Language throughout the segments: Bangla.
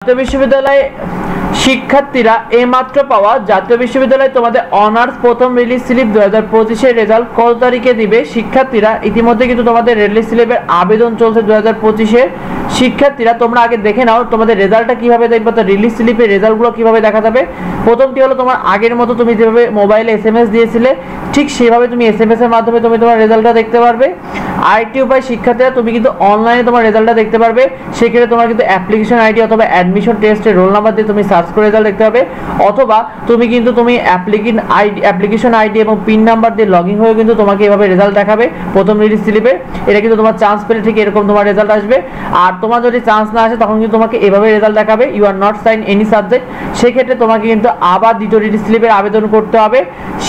জাতীয় বিশ্ববিদ্যালয়ে শিক্ষার্থীরা এইমাত্র পাওয়া জাতীয় বিশ্ববিদ্যালয়ে তোমাদের অনার্স প্রথম রিলিজ স্লিপ 2025 এর রেজাল্ট কত তারিখে দিবে। শিক্ষার্থীরা ইতিমধ্যে কিন্তু তোমাদের রিলিজ স্লিপের আবেদন চলছে 2025 এর। শিক্ষার্থীরা তোমরা আগে দেখে নাও তোমাদের রেজাল্টটা কিভাবে দেখবে, তো রিলিজ স্লিপের রেজাল্টগুলো কিভাবে দেখা যাবে। প্রথমটি হলো তোমার আগের মতো তুমি যেভাবে মোবাইলে এসএমএস দিয়েছিলে ঠিক সেভাবে তুমি এসএমএস এর মাধ্যমে তুমি তোমার রেজাল্টটা দেখতে পারবে। আরেকটি উপায় শিক্ষার্থীরা তুমি কিন্তু অনলাইনে তোমার রেজাল্টটা দেখতে পারবে। সেক্ষেত্রে তোমার কিন্তু অ্যাপ্লিকেশন আইডি অথবা অ্যাডমিশন টেস্টের রোল নাম্বার দিয়ে তুমি সার্চ করে রেজাল্ট দেখতে পাবে, অথবা তুমি অ্যাপ্লিকেশন আইডি এবং পিন নাম্বার দিয়ে লগইন হয়ে কিন্তু তোমাকে এভাবে রেজাল্ট দেখাবে প্রথম রিলিজ স্লিপে। এটা কিন্তু তোমার চান্স পেলে ঠিক এরকম তোমার রেজাল্ট আসবে। আর তোমার যদি চান্স না আসে তখন কিন্তু তোমাকে এভাবে রেজাল্ট দেখাবে, you are not sign any subject. সেক্ষেত্রে তোমাকে কিন্তু আবার দ্বিতীয় রিলিজ স্লিপের আবেদন করতে হবে।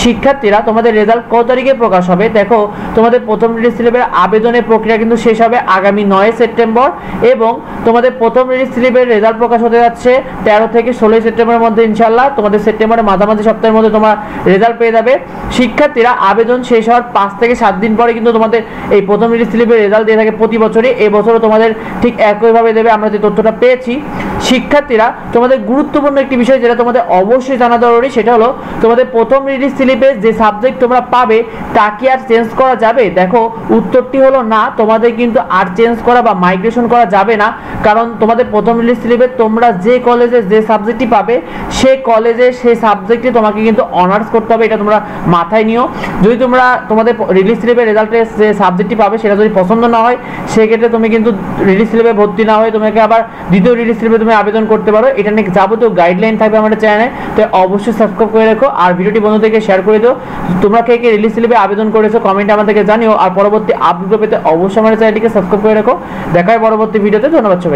শিক্ষার্থীরা তোমাদের রেজাল্ট কত তারিখে প্রকাশ হবে দেখো, তোমাদের প্রথম রিলিজ স্লিপের আবেদনের প্রক্রিয়া কিন্তু শেষ হবে আগামী 9 সেপ্টেম্বর এবং তোমাদের প্রথম রিলিজ স্লিপের রেজাল্ট প্রকাশ হতে যাচ্ছে 13 থেকে 16 সেপ্টেম্বরের মধ্যে। ইনশাআল্লাহ তোমাদের সেপ্টেম্বরের মাঝামাঝি সপ্তাহের মধ্যে তোমরা রেজাল্ট পেয়ে যাবে। শিক্ষার্থীরা আবেদন শেষ হওয়ার 5 থেকে 7 দিন পরে কিন্তু তোমাদের এই প্রথম রিলিজ স্লিপের রেজাল্ট দিয়ে থাকে প্রতি বছরই। এই বছরও তোমাদের ঠিক একইভাবে দেবে, আমরা যে তথ্যটা পেয়েছি। শিক্ষার্থীরা তোমাদের গুরুত্বপূর্ণ একটি বিষয় যেটা তোমাদের অবশ্যই জানা দরকারি, সেটা হলো তোমাদের প্রথম রিলিজ স্লিপে যে সাবজেক্ট তোমরা পাবে তা কি আর চেঞ্জ করা যাবে। দেখো উত্তরটি হলো না, তোমাদের কিন্তু আর চেঞ্জ করা বা মাইগ্রেশন করা যাবে না। কারণ তোমাদের প্রথম রিলিজ স্লিপে তোমরা যে কলেজে যে সাবজেক্টটি পাবে সেই কলেজে সেই সাবজেক্টে তোমাকে কিন্তু অনার্স করতে হবে, এটা তোমরা মাথায় নিও। যদি তোমরা তোমাদের রিলিজ স্লিপের রেজাল্টে যে সাবজেক্টটি পাবে সেটা যদি পছন্দ না হয় সেক্ষেত্রে তুমি কিন্তু রিলিজ স্লিপে ভর্তি না হয়ে তোমাকে আবার দ্বিতীয় রিলিজ স্লিপে তুমি আবেদন করতে পারো। এটা নিয়ে যাবতীয় গাইডলাইন থাকবে আমাদের চ্যানেলে, তো অবশ্যই সাবস্ক্রাইব করে রাখো আর ভিডিওটি বন্ধুদেরকে শেয়ার করে দিও। তোমরা কে কে রিলিজ স্লিপে আবেদন করেছো কমেন্টে আমাদেরকে জানিও। আর পরবর্তী আপডেট পেতে অবশ্যই আমাদের চ্যানেলটিকে সাবস্ক্রাইব করে রাখো। দেখা হয় পরবর্তী ভিডিওতে। ধন্যবাদ সবাই।